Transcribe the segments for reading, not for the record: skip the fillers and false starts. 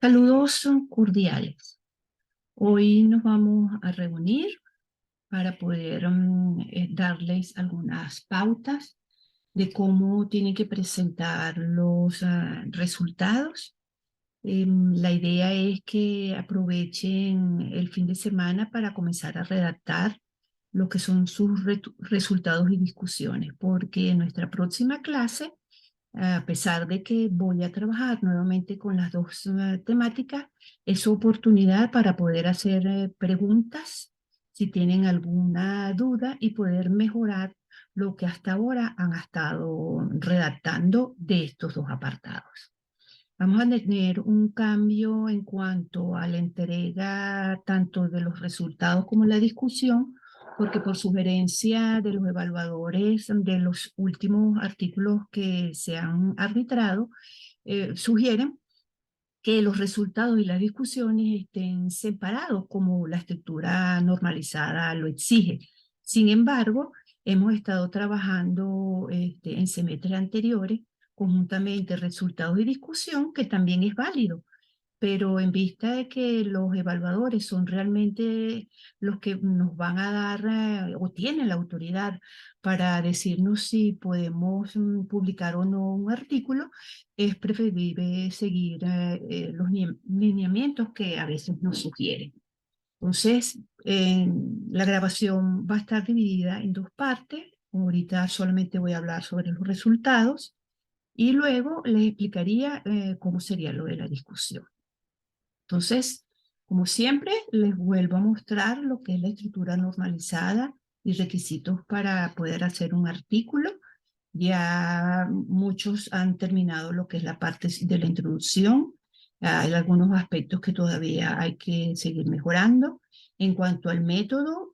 Saludos cordiales. Hoy nos vamos a reunir para poder darles algunas pautas de cómo tienen que presentar los resultados. La idea es que aprovechen el fin de semana para comenzar a redactar lo que son sus resultados y discusiones, porque en nuestra próxima clase, a pesar de que voy a trabajar nuevamente con las dos temáticas, es su oportunidad para poder hacer preguntas si tienen alguna duda y poder mejorar lo que hasta ahora han estado redactando de estos dos apartados. Vamos a tener un cambio en cuanto a la entrega tanto de los resultados como la discusión, porque por sugerencia de los evaluadores de los últimos artículos que se han arbitrado, sugieren que los resultados y las discusiones estén separados como la estructura normalizada lo exige. Sin embargo, hemos estado trabajando en semestres anteriores conjuntamente resultados y discusión, que también es válido, pero en vista de que los evaluadores son realmente los que nos van a dar o tienen la autoridad para decirnos si podemos publicar o no un artículo, es preferible seguir los lineamientos que a veces nos sugieren. Entonces, la grabación va a estar dividida en dos partes. Ahorita solamente voy a hablar sobre los resultados y luego les explicaría cómo sería lo de la discusión. Entonces, como siempre, les vuelvo a mostrar lo que es la escritura normalizada y requisitos para poder hacer un artículo. Ya muchos han terminado lo que es la parte de la introducción. Hay algunos aspectos que todavía hay que seguir mejorando. En cuanto al método,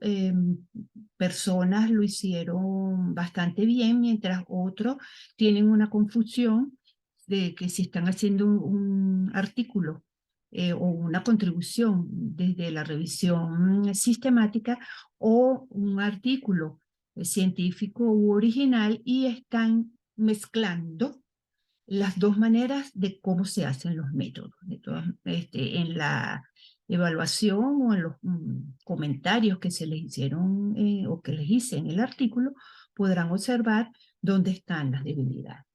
personas lo hicieron bastante bien, mientras otros tienen una confusión de que si están haciendo un artículo o una contribución desde la revisión sistemática o un artículo científico u original, y están mezclando las dos maneras de cómo se hacen los métodos. De todas, en la evaluación o en los comentarios que se les hicieron o que les hice en el artículo, podrán observar dónde están las debilidades.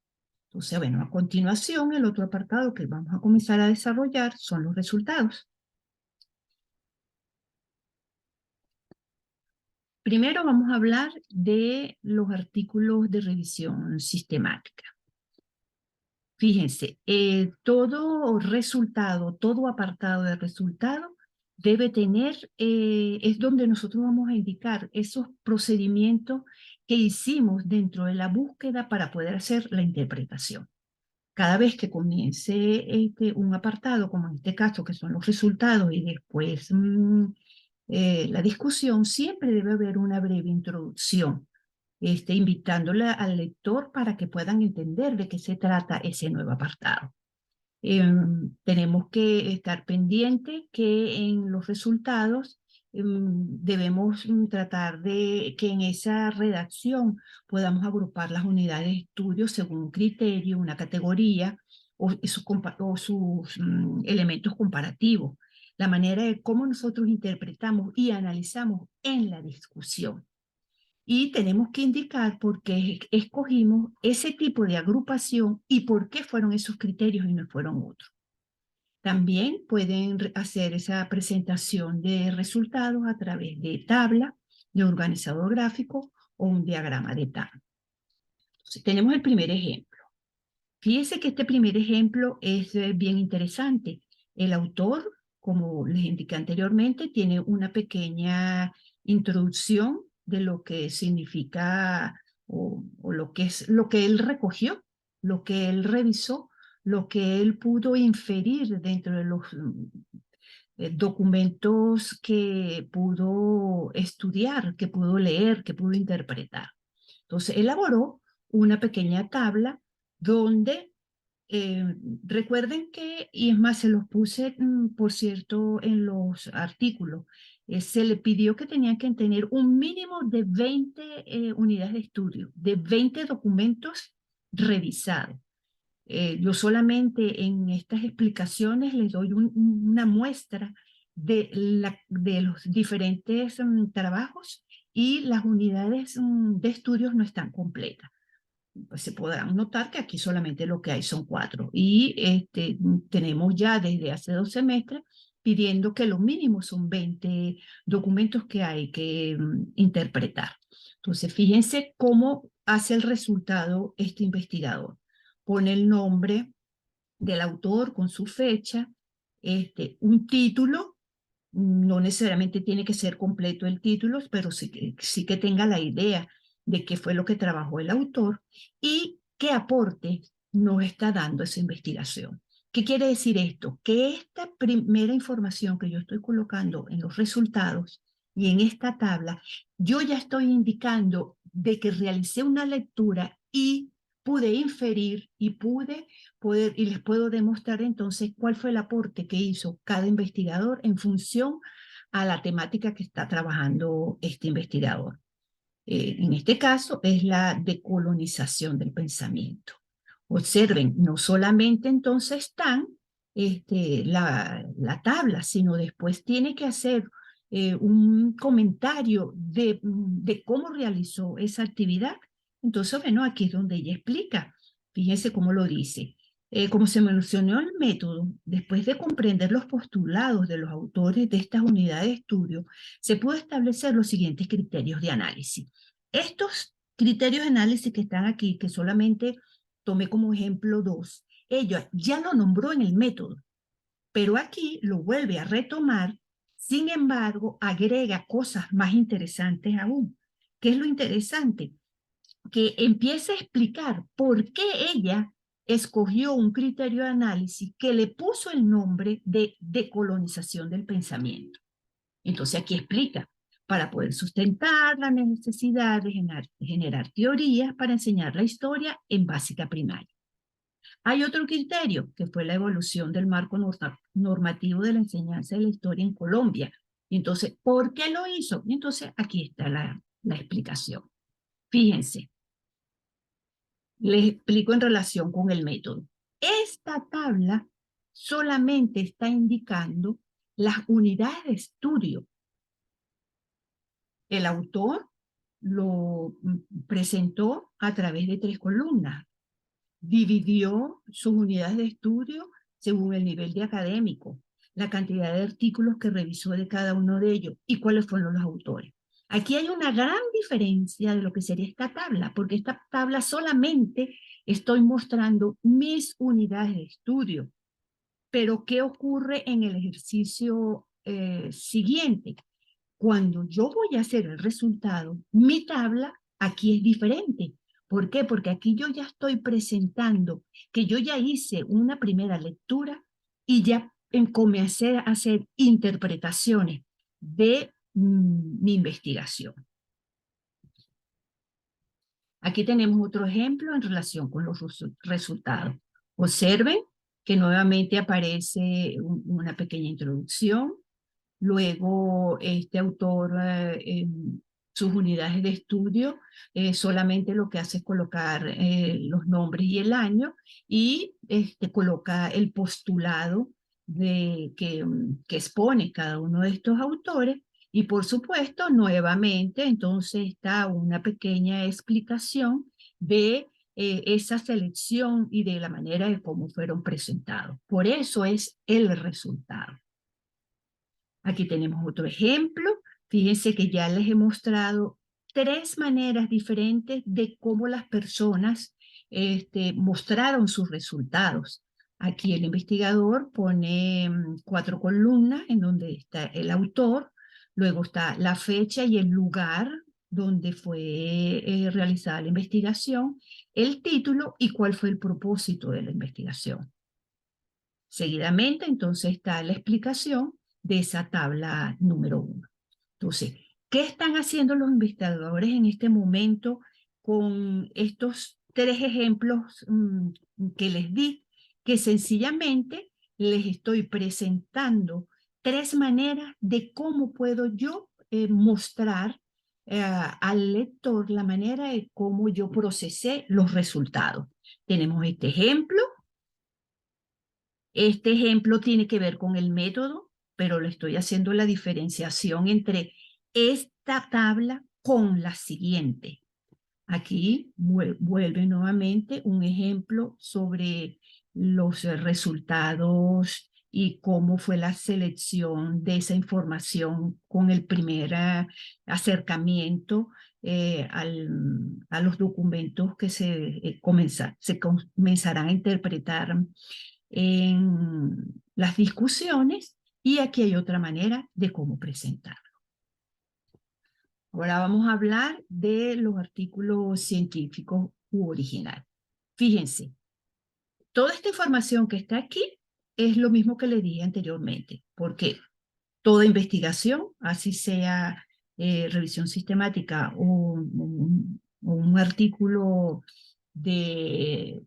Entonces, bueno, a continuación, el otro apartado que vamos a comenzar a desarrollar son los resultados. Primero vamos a hablar de los artículos de revisión sistemática. Fíjense, todo resultado, todo apartado de resultado debe tener, es donde nosotros vamos a indicar esos procedimientos que hicimos dentro de la búsqueda para poder hacer la interpretación. Cada vez que comience un apartado, como en este caso, que son los resultados, y después la discusión, siempre debe haber una breve introducción, invitándole al lector para que puedan entender de qué se trata ese nuevo apartado. Tenemos que estar pendientes que en los resultados debemos tratar de que en esa redacción podamos agrupar las unidades de estudio según un criterio, una categoría o sus elementos comparativos, la manera de cómo nosotros interpretamos y analizamos en la discusión. Y tenemos que indicar por qué escogimos ese tipo de agrupación y por qué fueron esos criterios y no fueron otros. También pueden hacer esa presentación de resultados a través de tabla, de organizador gráfico o un diagrama de tabla. Entonces, tenemos el primer ejemplo. Fíjense que este primer ejemplo es bien interesante. El autor, como les indiqué anteriormente, tiene una pequeña introducción de lo que significa o lo que es lo que él recogió, lo que él revisó, lo que él pudo inferir dentro de los documentos que pudo estudiar, que pudo leer, que pudo interpretar. Entonces, elaboró una pequeña tabla donde recuerden que, y es más, se los puse, por cierto, en los artículos, se le pidió que tenían que tener un mínimo de 20 unidades de estudio, de 20 documentos revisados. Yo solamente en estas explicaciones les doy una muestra de los diferentes trabajos y las unidades de estudios no están completas. Pues se podrán notar que aquí solamente lo que hay son 4 y tenemos ya desde hace 2 semestres pidiendo que lo mínimo son 20 documentos que hay que interpretar. Entonces, fíjense cómo hace el resultado este investigador. Pone el nombre del autor con su fecha, un título, no necesariamente tiene que ser completo el título, pero sí que tenga la idea de qué fue lo que trabajó el autor y qué aporte nos está dando esa investigación. ¿Qué quiere decir esto? Que esta primera información que yo estoy colocando en los resultados y en esta tabla, yo ya estoy indicando de que realicé una lectura y pude inferir y y les puedo demostrar entonces cuál fue el aporte que hizo cada investigador en función a la temática que está trabajando este investigador. En este caso es la decolonización del pensamiento. Observen, no solamente entonces están la tabla, sino después tiene que hacer un comentario de cómo realizó esa actividad. Entonces, bueno, aquí es donde ella explica. Fíjense cómo lo dice. Como se mencionó el método, después de comprender los postulados de los autores de estas unidades de estudio, se pudo establecer los siguientes criterios de análisis. Estos criterios de análisis que están aquí, que solamente tomé como ejemplo 2, ella ya lo nombró en el método, pero aquí lo vuelve a retomar, sin embargo, agrega cosas más interesantes aún. ¿Qué es lo interesante? Que empieza a explicar por qué ella escogió un criterio de análisis que le puso el nombre de decolonización del pensamiento. Entonces aquí explica, para poder sustentar la necesidad de generar teorías para enseñar la historia en básica primaria. Hay otro criterio, que fue la evolución del marco normativo de la enseñanza de la historia en Colombia. Entonces, ¿por qué lo hizo? Y entonces aquí está la explicación. Fíjense, les explico en relación con el método. Esta tabla solamente está indicando las unidades de estudio. El autor lo presentó a través de 3 columnas. Dividió sus unidades de estudio según el nivel de académico, la cantidad de artículos que revisó de cada uno de ellos y cuáles fueron los autores. Aquí hay una gran diferencia de lo que sería esta tabla, porque esta tabla solamente estoy mostrando mis unidades de estudio. Pero ¿qué ocurre en el ejercicio siguiente? Cuando yo voy a hacer el resultado, mi tabla aquí es diferente. ¿Por qué? Porque aquí yo ya estoy presentando que yo ya hice una primera lectura y ya comencé a hacer interpretaciones de mi investigación. Aquí tenemos otro ejemplo en relación con los resultados. Observen que nuevamente aparece una pequeña introducción. Luego, este autor, en sus unidades de estudio, solamente lo que hace es colocar los nombres y el año y coloca el postulado que expone cada uno de estos autores. Y por supuesto, nuevamente, entonces está una pequeña explicación de esa selección y de la manera de cómo fueron presentados. Por eso es el resultado. Aquí tenemos otro ejemplo. Fíjense que ya les he mostrado 3 maneras diferentes de cómo las personas mostraron sus resultados. Aquí el investigador pone 4 columnas en donde está el autor, luego está la fecha y el lugar donde fue realizada la investigación, el título y cuál fue el propósito de la investigación. Seguidamente, entonces, está la explicación de esa tabla número 1. Entonces, ¿qué están haciendo los investigadores en este momento con estos 3 ejemplos que les di? Que sencillamente les estoy presentando 3 maneras de cómo puedo yo mostrar al lector la manera de cómo yo procesé los resultados. Tenemos este ejemplo Este ejemplo tiene que ver con el método, pero le estoy haciendo la diferenciación entre esta tabla con la siguiente. Aquí vuelve nuevamente un ejemplo sobre los resultados y cómo fue la selección de esa información con el primer acercamiento a los documentos que se comenzarán a interpretar en las discusiones, y aquí hay otra manera de cómo presentar. Ahora vamos a hablar de los artículos científicos u originales. Fíjense, toda esta información que está aquí es lo mismo que les dije anteriormente, porque toda investigación, así sea revisión sistemática o un artículo de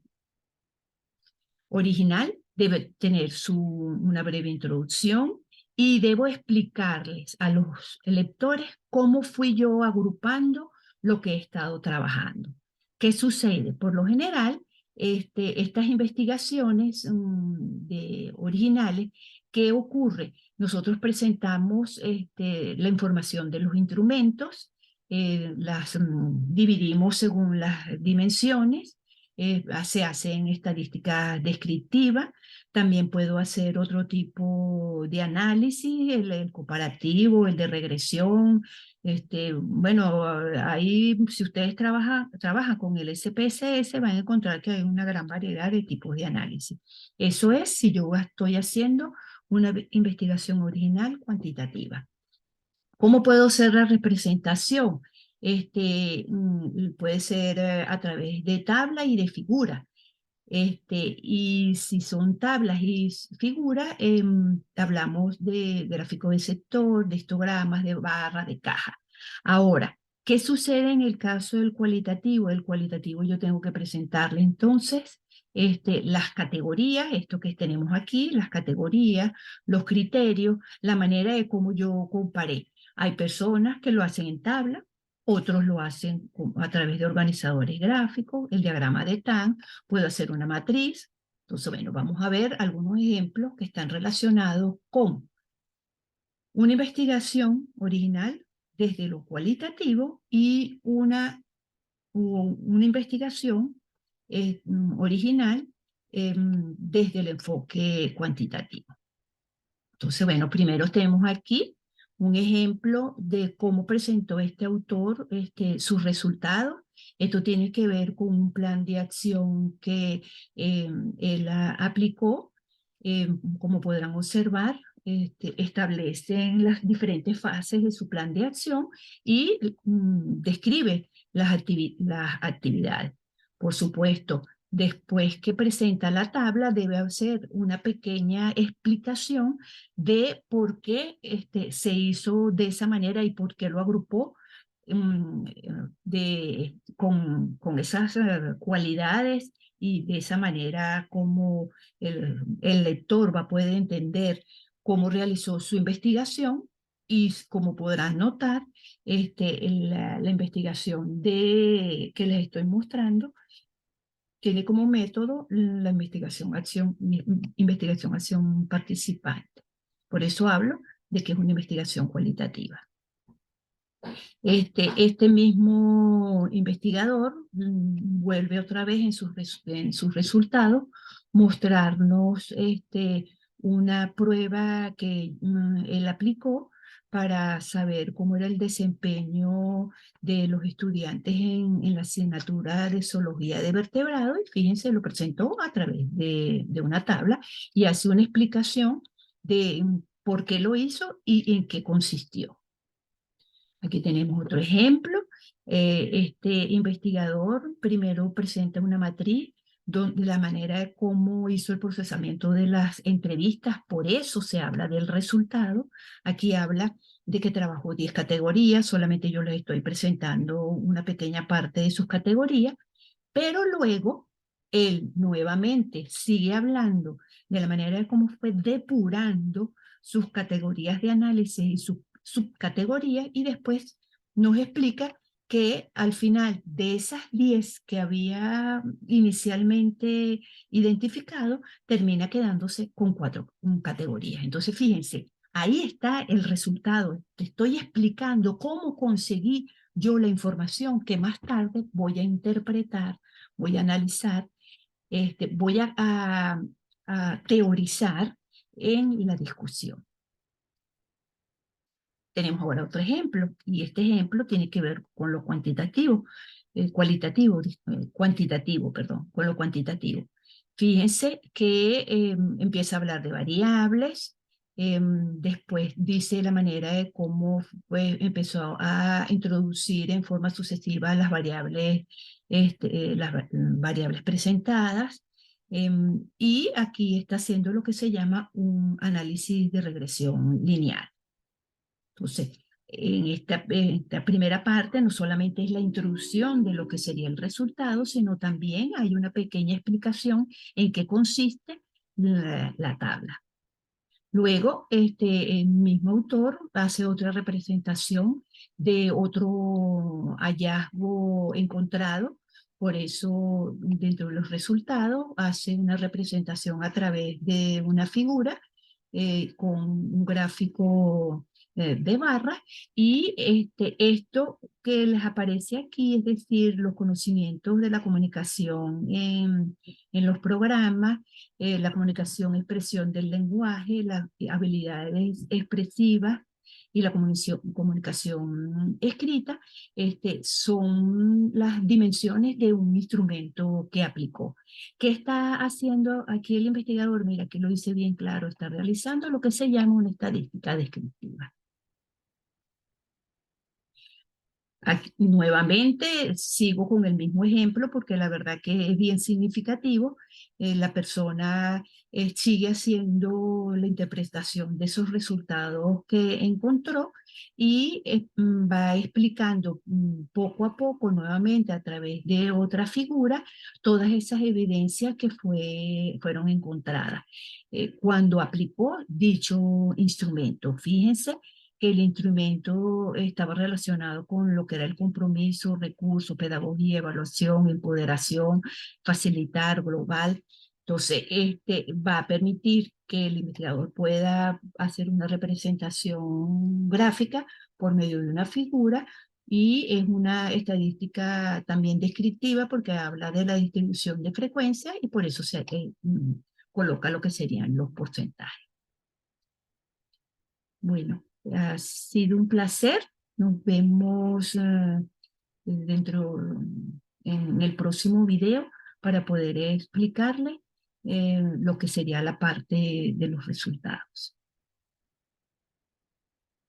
original, debe tener una breve introducción y debo explicarles a los lectores cómo fui yo agrupando lo que he estado trabajando. ¿Qué sucede? Por lo general, estas investigaciones originales, ¿qué ocurre? Nosotros presentamos la información de los instrumentos, las dividimos según las dimensiones, se hace en estadística descriptiva. También puedo hacer otro tipo de análisis, el comparativo, el de regresión. Bueno, ahí si ustedes trabajan con el SPSS van a encontrar que hay una gran variedad de tipos de análisis. Eso es si yo estoy haciendo una investigación original cuantitativa. ¿Cómo puedo hacer la representación? Puede ser a través de tabla y de figura. Y si son tablas y figuras, hablamos de gráfico de sector, de histogramas, de barra, de caja. Ahora, ¿qué sucede en el caso del cualitativo? El cualitativo yo tengo que presentarle entonces las categorías, esto que tenemos aquí, las categorías, los criterios, la manera de cómo yo comparé. Hay personas que lo hacen en tabla, otros lo hacen a través de organizadores gráficos, el diagrama de TAN, puedo hacer una matriz. Entonces, bueno, vamos a ver algunos ejemplos que están relacionados con una investigación original desde lo cualitativo y una investigación original desde el enfoque cuantitativo. Entonces, bueno, primero tenemos aquí un ejemplo de cómo presentó este autor sus resultados. Esto tiene que ver con un plan de acción que él aplicó. Como podrán observar, establece las diferentes fases de su plan de acción y describe las actividades. Por supuesto, después que presenta la tabla, debe hacer una pequeña explicación de por qué se hizo de esa manera y por qué lo agrupó con esas cualidades, y de esa manera como el lector va a poder entender cómo realizó su investigación. Y como podrán notar, la investigación que les estoy mostrando tiene como método la investigación participante. Por eso hablo de que es una investigación cualitativa. Este mismo investigador vuelve otra vez en sus resultados mostrarnos una prueba que él aplicó para saber cómo era el desempeño de los estudiantes en la asignatura de zoología de vertebrados, y fíjense, lo presentó a través de una tabla y hace una explicación de por qué lo hizo y en qué consistió. Aquí tenemos otro ejemplo. Este investigador primero presenta una matriz de la manera de cómo hizo el procesamiento de las entrevistas, por eso se habla del resultado. Aquí habla de que trabajó 10 categorías, solamente yo les estoy presentando una pequeña parte de sus categorías, pero luego él nuevamente sigue hablando de la manera de cómo fue depurando sus categorías de análisis y sus subcategorías, y después nos explica que al final de esas 10 que había inicialmente identificado, termina quedándose con 4 categorías. Entonces, fíjense, ahí está el resultado. Te estoy explicando cómo conseguí yo la información que más tarde voy a interpretar, voy a analizar, voy a teorizar en la discusión. Tenemos ahora otro ejemplo, y este ejemplo tiene que ver con lo cuantitativo, cuantitativo, perdón, con lo cuantitativo. Fíjense que empieza a hablar de variables, después dice la manera de cómo pues, empezó a introducir en forma sucesiva las variables presentadas, y aquí está haciendo lo que se llama un análisis de regresión lineal. Entonces, en esta primera parte no solamente es la introducción de lo que sería el resultado, sino también hay una pequeña explicación en qué consiste la tabla. Luego, el mismo autor hace otra representación de otro hallazgo encontrado. Por eso, dentro de los resultados, hace una representación a través de una figura con un gráfico de barras, y esto que les aparece aquí, es decir, los conocimientos de la comunicación en los programas, la comunicación, expresión del lenguaje, las habilidades expresivas y la comunicación escrita, son las dimensiones de un instrumento que aplicó. ¿Qué está haciendo aquí el investigador? Mira, que lo dice bien claro, está realizando lo que se llama una estadística descriptiva. Aquí, nuevamente sigo con el mismo ejemplo porque la verdad que es bien significativo. La persona sigue haciendo la interpretación de esos resultados que encontró, y va explicando poco a poco, nuevamente a través de otra figura, todas esas evidencias que fueron encontradas cuando aplicó dicho instrumento. Fíjense que el instrumento estaba relacionado con lo que era el compromiso, recurso, pedagogía, evaluación, empoderación, facilitar, global. Entonces, va a permitir que el investigador pueda hacer una representación gráfica por medio de una figura, y es una estadística también descriptiva porque habla de la distribución de frecuencia, y por eso se coloca lo que serían los porcentajes. Bueno, ha sido un placer. Nos vemos dentro, en el próximo video, para poder explicarle lo que sería la parte de los resultados.